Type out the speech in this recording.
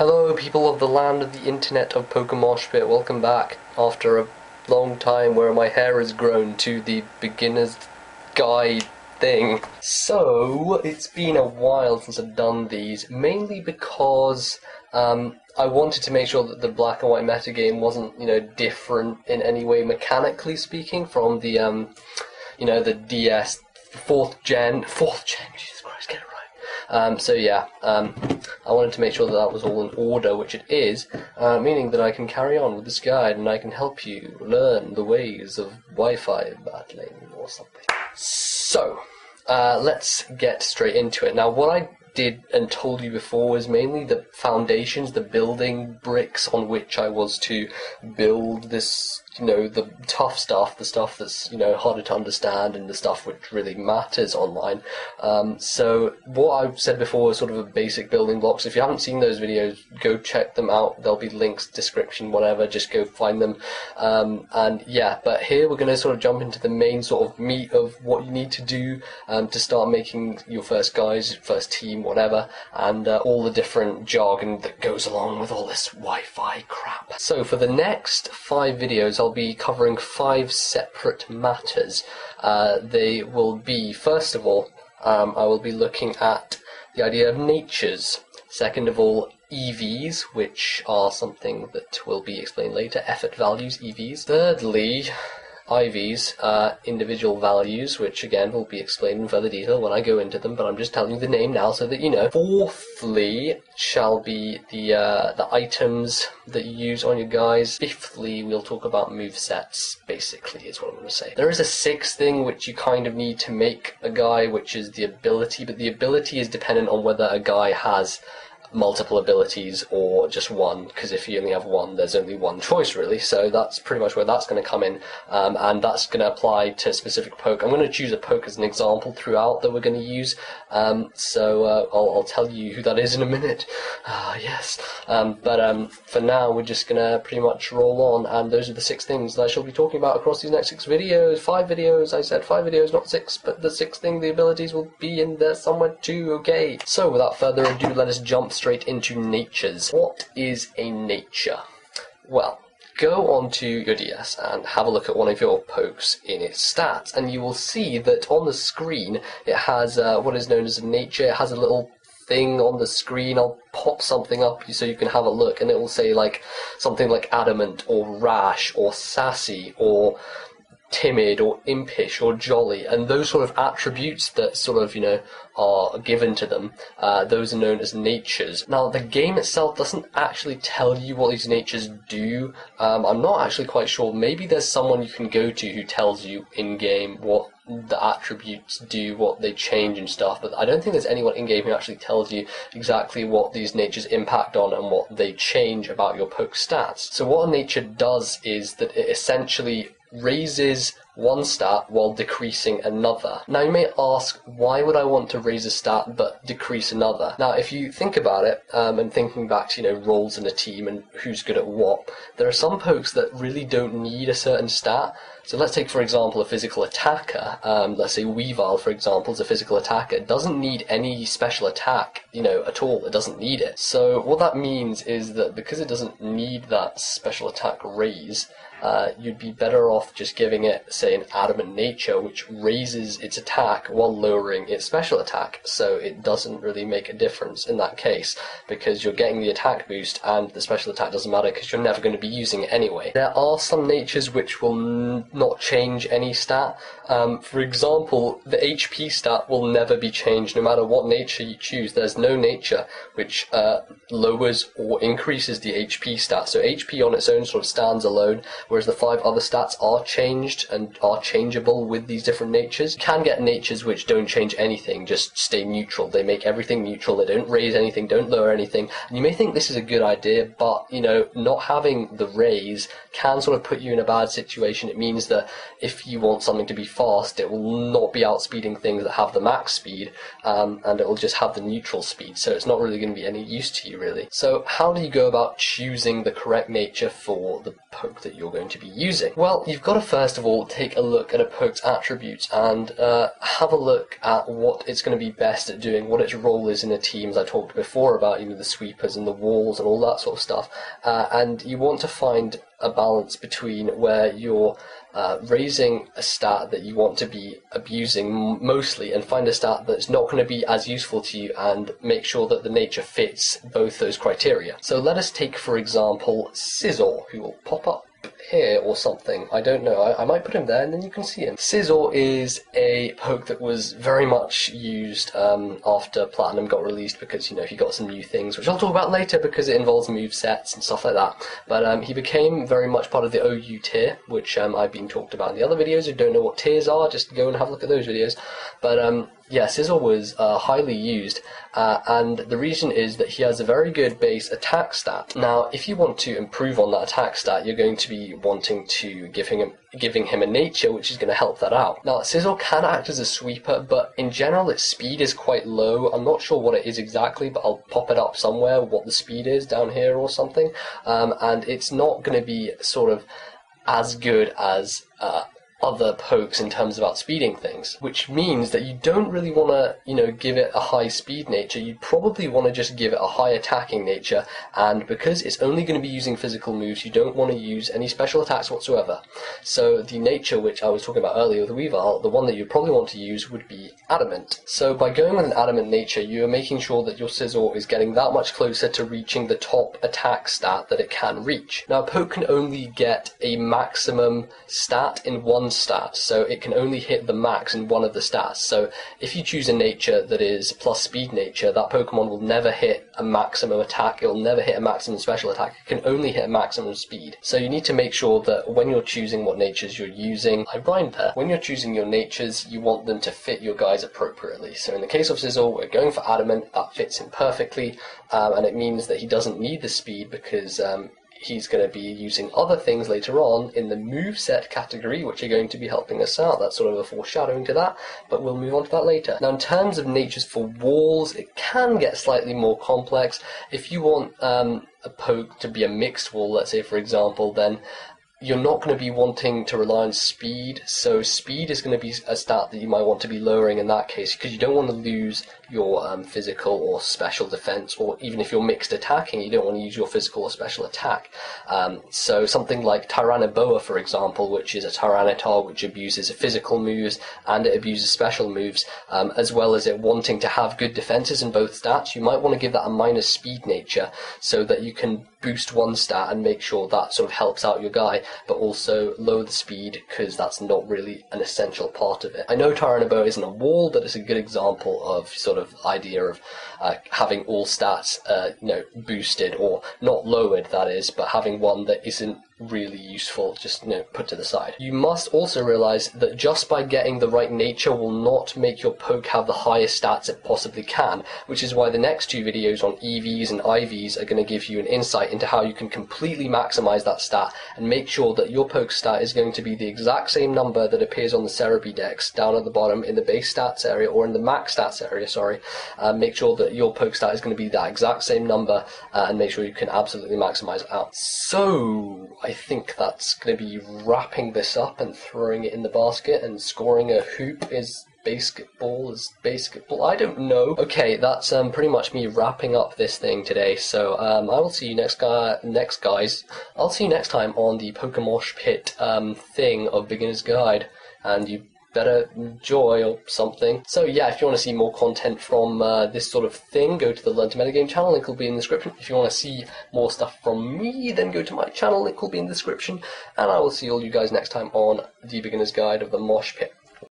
Hello people of the land of the internet of PokeMoshPit, welcome back after a long time where my hair has grown to the beginner's guide thing. So, it's been a while since I've done these, mainly because I wanted to make sure that the black and white metagame wasn't, different in any way mechanically speaking from the, the DS 4th gen, Jesus Christ, get it right. I wanted to make sure that that was all in order, which it is, meaning that I can carry on with this guide and I can help you learn the ways of Wi-Fi battling or something. So, let's get straight into it. Now, what I did and told you before was mainly the foundations, the building bricks on which I was to build this, the tough stuff, the stuff that's, harder to understand and the stuff which really matters online. So what I've said before was sort of a basic building blocks. If you haven't seen those videos, go check them out. There'll be links, description, whatever, just go find them. But here we're going to sort of jump into the main sort of meat of what you need to do to start making your first guys, first team, whatever, and all the different jargon that goes along with all this Wi-Fi crap. So for the next 5 videos, I'll be covering 5 separate matters. They will be, first of all, I will be looking at the idea of natures. Second of all, EVs, which are something that will be explained later, effort values, EVs. Thirdly, IVs, individual values, which again will be explained in further detail when I go into them, but I'm just telling you the name now so that you know. Fourthly shall be the items that you use on your guys. Fifthly, we'll talk about movesets, basically, is what I'm going to say. There is a 6th thing which you kind of need to make a guy, which is the ability, but the ability is dependent on whether a guy has multiple abilities or just one, because if you only have one, there's only one choice really, so that's pretty much where that's going to come in, and that's going to apply to a specific poke. I'm going to choose a poke as an example throughout that we're going to use, I'll tell you who that is in a minute. Yes. For now we're just going to pretty much roll on, and those are the 6 things that I shall be talking about across these next 6 videos. 5 videos, I said 5 videos, not 6, but the 6th thing, the abilities will be in there somewhere too, okay? So without further ado, let us jump straight into natures. What is a nature? Well, go onto your DS and have a look at one of your pokes in its stats, and you will see that on the screen it has what is known as a nature. It has a little thing on the screen. I'll pop something up so you can have a look, and it will say like something like Adamant or Rash or Sassy or Timid or Impish or Jolly, and those sort of attributes that sort of, are given to them, those are known as natures. Now, the game itself doesn't actually tell you what these natures do. I'm not actually quite sure. Maybe there's someone you can go to who tells you in-game what the attributes do, what they change and stuff, but I don't think there's anyone in-game who actually tells you exactly what these natures impact on and what they change about your poke stats. So what a nature does is that it essentially raises one stat while decreasing another. Now you may ask, why would I want to raise a stat but decrease another? Now if you think about it, and thinking back to roles in a team and who's good at what, there are some pokes that really don't need a certain stat. So let's take for example a physical attacker. Let's say Weavile for example is a physical attacker. It doesn't need any special attack, at all. It doesn't need it. So what that means is that because it doesn't need that special attack raise, you'd be better off just giving it, say, an adamant nature, which raises its attack while lowering its special attack. So it doesn't really make a difference in that case, because you're getting the attack boost and the special attack doesn't matter because you're never going to be using it anyway. There are some natures which will not change any stat. For example, the HP stat will never be changed no matter what nature you choose. There's no nature which lowers or increases the HP stat. So HP on its own sort of stands alone, whereas the 5 other stats are changed and are changeable with these different natures. You can get natures which don't change anything, just stay neutral. They make everything neutral, they don't raise anything, don't lower anything. And you may think this is a good idea, but, not having the raise can sort of put you in a bad situation. It means that if you want something to be fast, it will not be outspeeding things that have the max speed, and it will just have the neutral speed, so it's not really going to be any use to you, really. So how do you go about choosing the correct nature for the poke that you're going to be using? Well, you've got to first of all take a look at a poke's attributes and have a look at what it's going to be best at doing, what its role is in a team, as I talked before about, you know, the sweepers and the walls and all that sort of stuff. And you want to find a balance between where you're raising a stat that you want to be abusing mostly, and find a stat that's not going to be as useful to you, and make sure that the nature fits both those criteria. So let us take, for example, Scizor, who will pop up here or something. I don't know. I might put him there and then you can see him. Scizor is a poke that was very much used after Platinum got released, because, you know, he got some new things, which I'll talk about later because it involves movesets and stuff like that. But he became very much part of the OU tier, which I've been talked about in the other videos. If you don't know what tiers are, just go and have a look at those videos. But yeah, Scizor was highly used, and the reason is that he has a very good base attack stat. Now, if you want to improve on that attack stat, you're going to be wanting to giving him a nature, which is going to help that out. Now, Scizor can act as a sweeper, but in general its speed is quite low. I'm not sure what it is exactly, but I'll pop it up somewhere, what the speed is down here or something, and it's not going to be sort of as good as other pokes in terms of outspeeding things, which means that you don't really want to, you know, give it a high speed nature. You'd probably want to just give it a high attacking nature, and because it's only going to be using physical moves, you don't want to use any special attacks whatsoever. So the nature which I was talking about earlier with Weavile, the one that you'd probably want to use would be Adamant. So by going with an Adamant nature, you are making sure that your Scizor is getting that much closer to reaching the top attack stat that it can reach. Now, a poke can only get a maximum stat in one stat, so it can only hit the max in one of the stats. So if you choose a nature that is plus speed nature, that Pokemon will never hit a maximum attack, it will never hit a maximum special attack, it can only hit a maximum speed. So you need to make sure that when you're choosing what natures you're using, I rhymed there, when you're choosing your natures, you want them to fit your guys appropriately. So in the case of Scizor, we're going for Adamant, that fits him perfectly, and it means that he doesn't need the speed because he's going to be using other things later on in the moveset category, which are going to be helping us out. That's sort of a foreshadowing to that, but we'll move on to that later. Now, in terms of natures for walls, it can get slightly more complex. If you want a poke to be a mixed wall, let's say, for example, then you're not going to be wanting to rely on speed, so speed is going to be a stat that you might want to be lowering in that case, because you don't want to lose your physical or special defense, or even if you're mixed attacking, you don't want to use your physical or special attack. So something like Tyrannoboa, for example, which is a Tyranitar which abuses physical moves and it abuses special moves, as well as it wanting to have good defenses in both stats, you might want to give that a minus speed nature so that you can boost one stat and make sure that sort of helps out your guy, but also lower the speed, because that's not really an essential part of it. I know Tyrannoboa isn't a wall, but it's a good example of sort of idea of having all stats you know, boosted, or not lowered, that is, but having one that isn't really useful, just, you know, put to the side. You must also realize that just by getting the right nature will not make your poke have the highest stats it possibly can, which is why the next two videos on EVs and IVs are going to give you an insight into how you can completely maximize that stat and make sure that your poke stat is going to be the exact same number that appears on the Cerebi Dex down at the bottom in the base stats area, or in the max stats area, sorry. Make sure that your poke stat is going to be that exact same number, and make sure you can absolutely maximize it out. So I think that's going to be wrapping this up and throwing it in the basket, and scoring a hoop is basketball, I don't know. Okay, that's pretty much me wrapping up this thing today, so I will see you next guys. I'll see you next time on the PokeMoshPit thing of Beginner's Guide, and you better enjoy or something. So yeah, if you want to see more content from this sort of thing, go to the Learn to Metagame channel, link will be in the description. If you want to see more stuff from me, then go to my channel, link will be in the description, and I will see all you guys next time on the Beginner's Guide of the Mosh Pit.